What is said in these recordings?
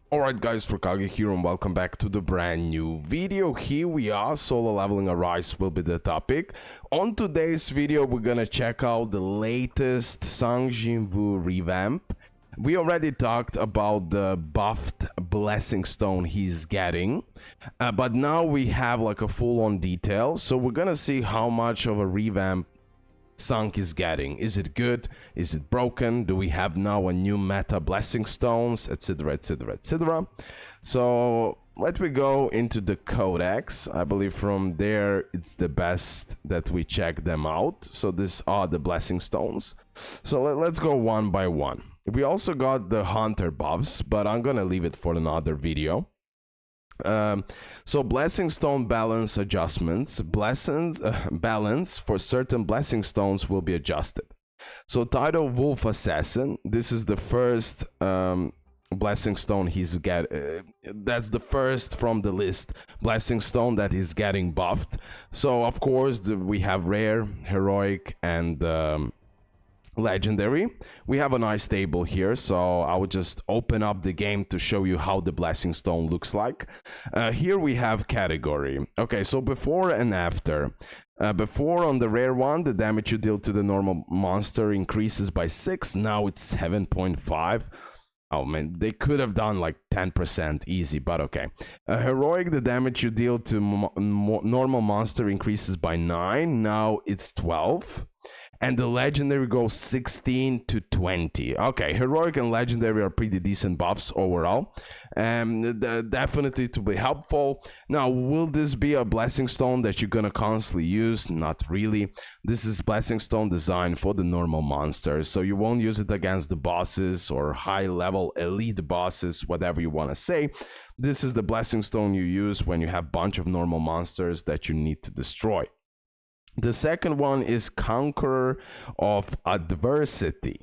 Alright guys, RoKage here and welcome back to the brand new video. Here we are, solo leveling Arise will be the topic. On today's video we're gonna check out the latest Sung Jinwoo revamp. We already talked about the buffed blessing stone he's getting, but now we have like a full-on detail, so we're gonna see how much of a revamp Sung is getting. Is it good? Is it broken? Do we have now a new meta blessing stones, etc, etc, etc? So let me go into the codex. I believe from there it's the best that we check them out. So these are the blessing stones. So let's go one by one. We also got the hunter buffs, but I'm gonna leave it for another video. So blessing stone balance adjustments, balance for certain blessing stones will be adjusted. So title Wolf Assassin, this is the first blessing stone he's that's the first from the list blessing stone that is getting buffed. So of course we have rare, heroic, and legendary. We have a nice table here, so I will just open up the game to show you how the blessing stone looks like. Here we have category. Okay, so before and after. Before, on the rare one, the damage you deal to the normal monster increases by 6. Now it's 7.5. Oh man, they could have done like 10% easy, but okay. Heroic, the damage you deal to normal monster increases by 9. Now it's 12. And the legendary goes 16 to 20. Okay, heroic and legendary are pretty decent buffs overall. Definitely to be helpful. Now, will this be a blessing stone that you're gonna constantly use? Not really. This is blessing stone designed for the normal monsters, so you won't use it against the bosses or high level elite bosses, whatever you want to say. This is the blessing stone you use when you have a bunch of normal monsters that you need to destroy. The second one is Conqueror of Adversity.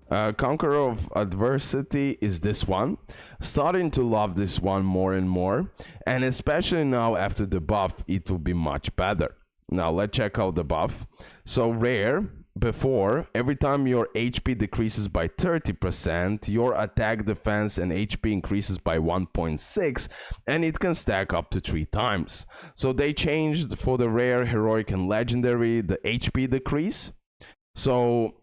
Conqueror of Adversity is this one. Starting to love this one more and more. And especially now after the buff, it will be much better. Now let's check out the buff. So rare. Before, every time your HP decreases by 30%, your attack, defense, and HP increases by 1.6, and it can stack up to 3 times. So they changed for the rare, heroic, and legendary the HP decrease. So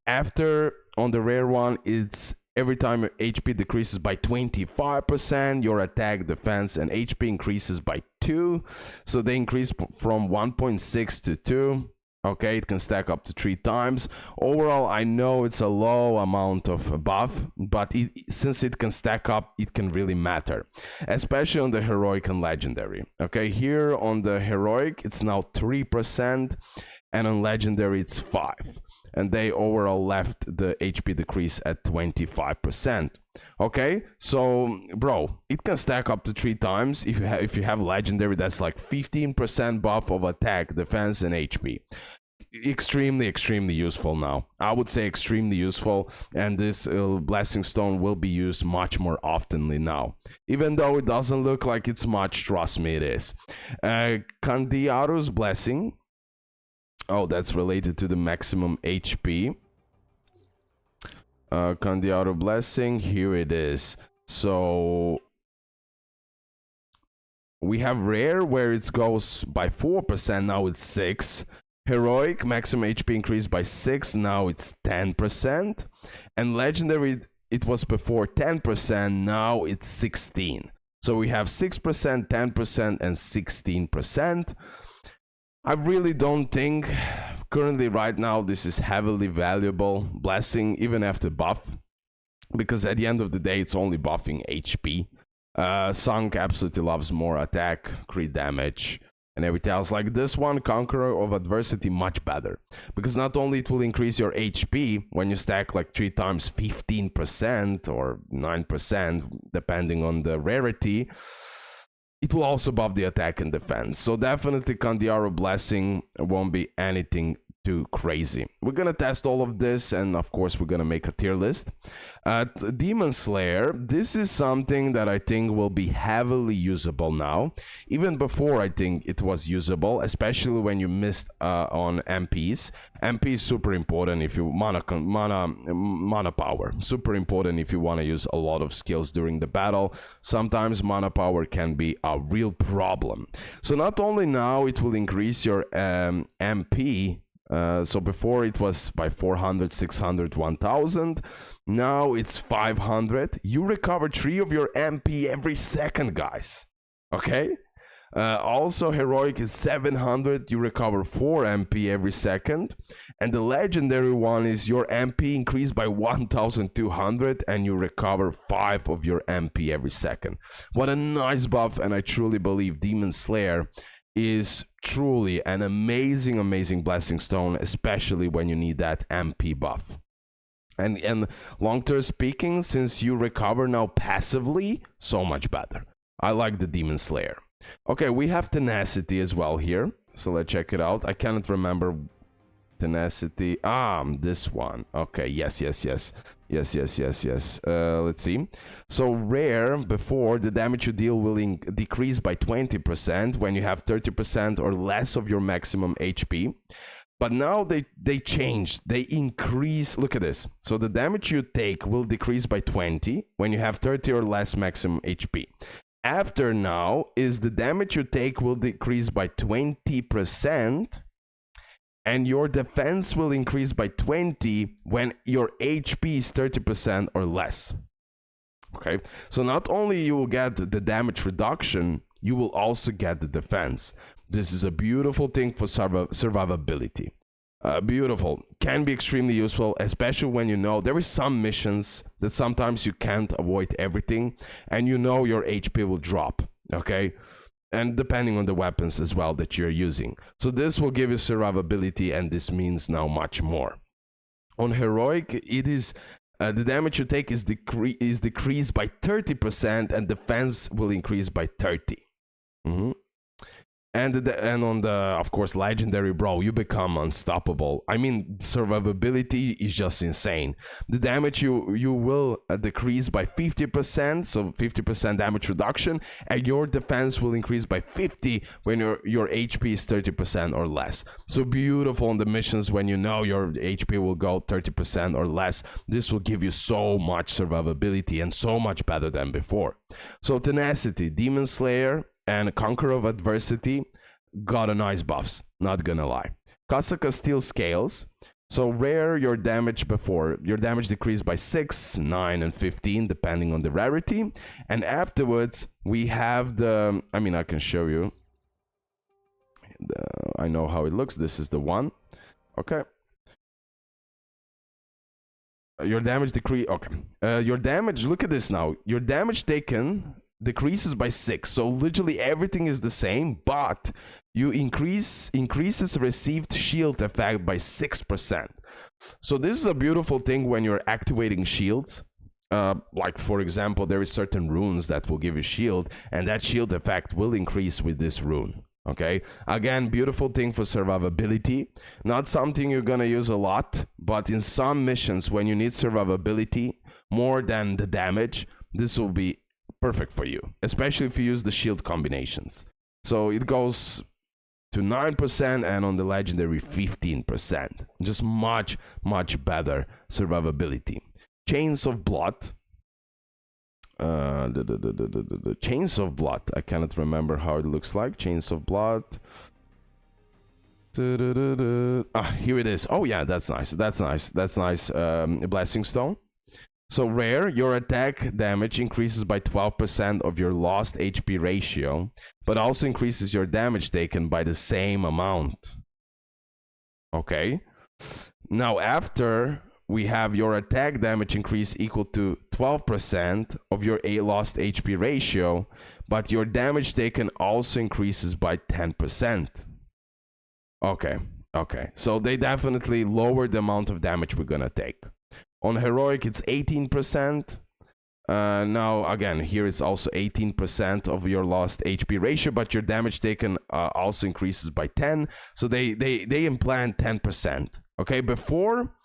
after, on the rare one, it's every time your HP decreases by 25%, your attack, defense, and HP increases by 2. So they increase from 1.6 to 2. Okay, it can stack up to 3 times. Overall, I know it's a low amount of buff, but since it can stack up, it can really matter, especially on the heroic and legendary. Okay, here on the heroic, it's now 3%, and on legendary, it's 5%. And they overall left the HP decrease at 25%. Okay, so bro, it can stack up to 3 times. If you have legendary, that's like 15% buff of attack, defense, and HP. Extremely useful now. I would say extremely useful, and this blessing stone will be used much more oftenly now. Even though it doesn't look like it's much, trust me, it is. Kandiaru's blessing. Oh, that's related to the maximum HP. Kandiaru blessing, here it is. So we have rare where it goes by 4%, now it's 6. Heroic, maximum HP increased by 6, now it's 10%. And legendary, it was before 10%, now it's 16. So we have 6%, 10%, and 16%. I really don't think currently right now this is heavily valuable blessing even after buff, because at the end of the day it's only buffing HP. Sung absolutely loves more attack, crit damage, and everything else. Like this one, Conqueror of Adversity, much better, because not only it will increase your HP when you stack like 3 times 15% or 9% depending on the rarity, it will also buff the attack and defense. So definitely Kandiaru blessing won't be anything too crazy. We're gonna test all of this, and of course we're gonna make a tier list. Demon Slayer, this is something that I think will be heavily usable now. Even before, I think it was usable, especially when you missed on MPs. MP is super important if you mana power, super important if you want to use a lot of skills during the battle. Sometimes mana power can be a real problem. So not only now it will increase your MP. So before it was by 400, 600, 1000. Now it's 500. You recover 3 of your MP every second, guys. Okay? Also, Heroic is 700. You recover 4 MP every second. And the legendary one is your MP increased by 1200 and you recover 5 of your MP every second. What a nice buff, and I truly believe Demon Slayer is truly an amazing blessing stone, especially when you need that MP buff. And long-term speaking, since you recover now passively, so much better. I like the Demon Slayer. Okay, we have Tenacity as well here, so let's check it out. I cannot remember Tenacity. This one. Okay, yes. Let's see. So rare, before, the damage you deal will decrease by 20% when you have 30% or less of your maximum HP. But now they changed. They increase. Look at this. So the damage you take will decrease by 20 when you have 30 or less maximum HP. After now is the damage you take will decrease by 20%. And your defense will increase by 20 when your HP is 30% or less. Okay, so not only you will get the damage reduction, you will also get the defense. This is a beautiful thing for survivability. Beautiful. Can be extremely useful, especially when you know there is some missions that sometimes you can't avoid everything, and you know your HP will drop. Okay. And depending on the weapons as well that you're using. So this will give you survivability, and this means now much more. On Heroic, it is the damage you take is decreased by 30%, and defense will increase by 30. And on the, of course, legendary, bro, you become unstoppable. I mean, survivability is just insane. The damage you will decrease by 50%, so 50% damage reduction, and your defense will increase by 50 when your HP is 30% or less. So beautiful on the missions when you know your HP will go 30% or less. This will give you so much survivability and so much better than before. So Tenacity, Demon Slayer, and Conqueror of Adversity got a nice buffs, not gonna lie. Kasaka still scales. So rare, your damage decreased by 6, 9, and 15, depending on the rarity. And afterwards, we have the, I mean, I can show you. I know how it looks. This is the one. Okay. Your damage decrease, okay. Your damage, look at this now. Your damage taken decreases by 6, so literally everything is the same, but you increases received shield effect by 6%. So this is a beautiful thing when you're activating shields. Like for example, there is certain runes that will give you shield, and that shield effect will increase with this rune. Okay, again, beautiful thing for survivability. Not something you're gonna use a lot, but in some missions when you need survivability more than the damage, this will be perfect for you, especially if you use the shield combinations. So it goes to 9%, and on the legendary 15%. Just much better survivability. Chains of Blood. The Chains of Blood. I cannot remember how it looks like. Chains of Blood. Here it is. Oh yeah, that's nice. That's nice. Blessing Stone. So rare, your attack damage increases by 12% of your lost HP ratio, but also increases your damage taken by the same amount. Okay. Now after, we have your attack damage increase equal to 12% of your lost HP ratio, but your damage taken also increases by 10%. Okay. So they definitely lower the amount of damage we're gonna take. On Heroic, it's 18%. Now again, here it's also 18% of your lost HP ratio, but your damage taken also increases by 10. So they implant 10%. Okay, before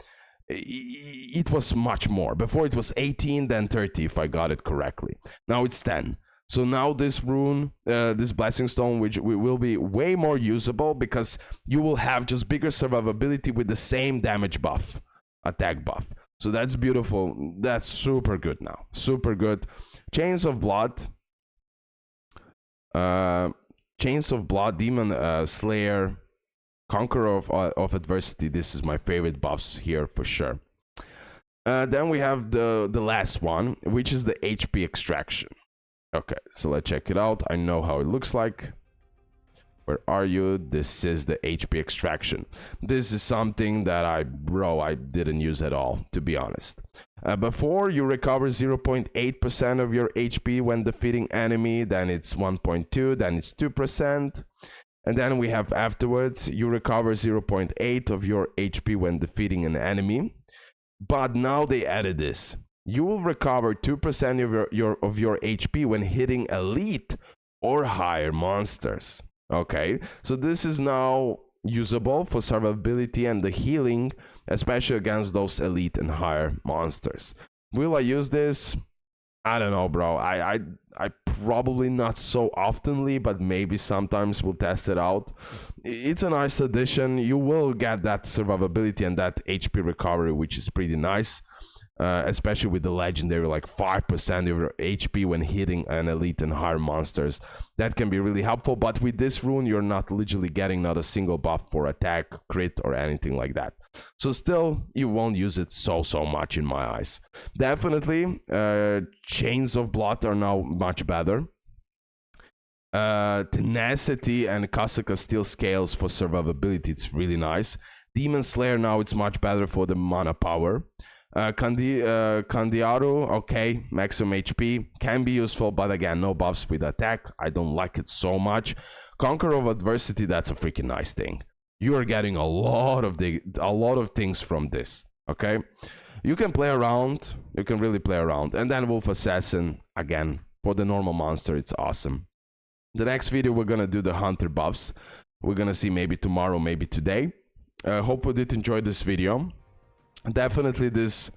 it was much more. Before it was 18, then 30, if I got it correctly. Now it's 10. So now this rune, this blessing stone, which will be way more usable because you will have just bigger survivability with the same damage buff, attack buff. So that's beautiful. That's super good now. Super good. Chains of Blood. Chains of Blood, Demon Slayer, Conqueror of Adversity. This is my favorite buffs here for sure. Then we have the last one, which is the HP Extraction. Okay, so let's check it out. I know how it looks like. Where are you? This is the HP Extraction. This is something that I didn't use at all, to be honest. Before, you recover 0.8% of your HP when defeating enemy, then it's 1.2, then it's 2%. And then we have afterwards, you recover 0.8 of your HP when defeating an enemy. But now they added this. You will recover 2% of your HP when hitting elite or higher monsters. Okay, so this is now usable for survivability and the healing, especially against those elite and higher monsters. Will I use this? I don't know, bro. I probably not so oftenly, but maybe sometimes we'll test it out. It's a nice addition. You will get that survivability and that HP recovery, which is pretty nice. Especially with the legendary, like 5% of your HP when hitting an elite and higher monsters. That can be really helpful, but with this rune, you're not literally getting not a single buff for attack, crit, or anything like that. So still, you won't use it so much in my eyes. Definitely, Chains of Blood are now much better. Tenacity and Kasaka still scales for survivability. It's really nice. Demon Slayer now, it's much better for the mana power. Kandiaru, okay, maximum HP, can be useful, but again, no buffs with attack. I don't like it so much. Conqueror of Adversity, that's a freaking nice thing. You are getting a lot of things from this, okay? You can play around, you can really play around. And then Wolf Assassin, again, for the normal monster, it's awesome. The next video, we're gonna do the Hunter buffs. We're gonna see maybe tomorrow, maybe today. Hope you did enjoy this video. Definitely this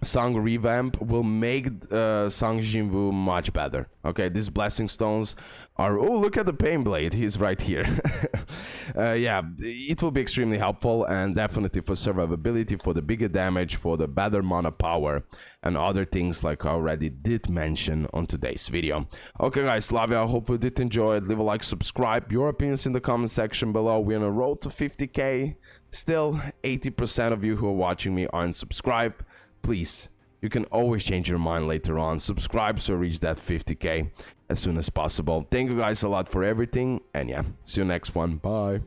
Sung revamp will make Sung Jinwoo much better. Okay, these blessing stones are... Oh, look at the pain blade. He's right here. Yeah, it will be extremely helpful, and definitely for survivability, for the bigger damage, for the better mana power, and other things like I already did mention on today's video. Okay, guys, love you. I hope you did enjoy it. Leave a like, subscribe. Your opinions in the comment section below. We're on a road to 50k. Still, 80% of you who are watching me aren't subscribed. Please, you can always change your mind later on. Subscribe so reach that 50k as soon as possible. Thank you guys a lot for everything, and yeah, see you next one. Bye.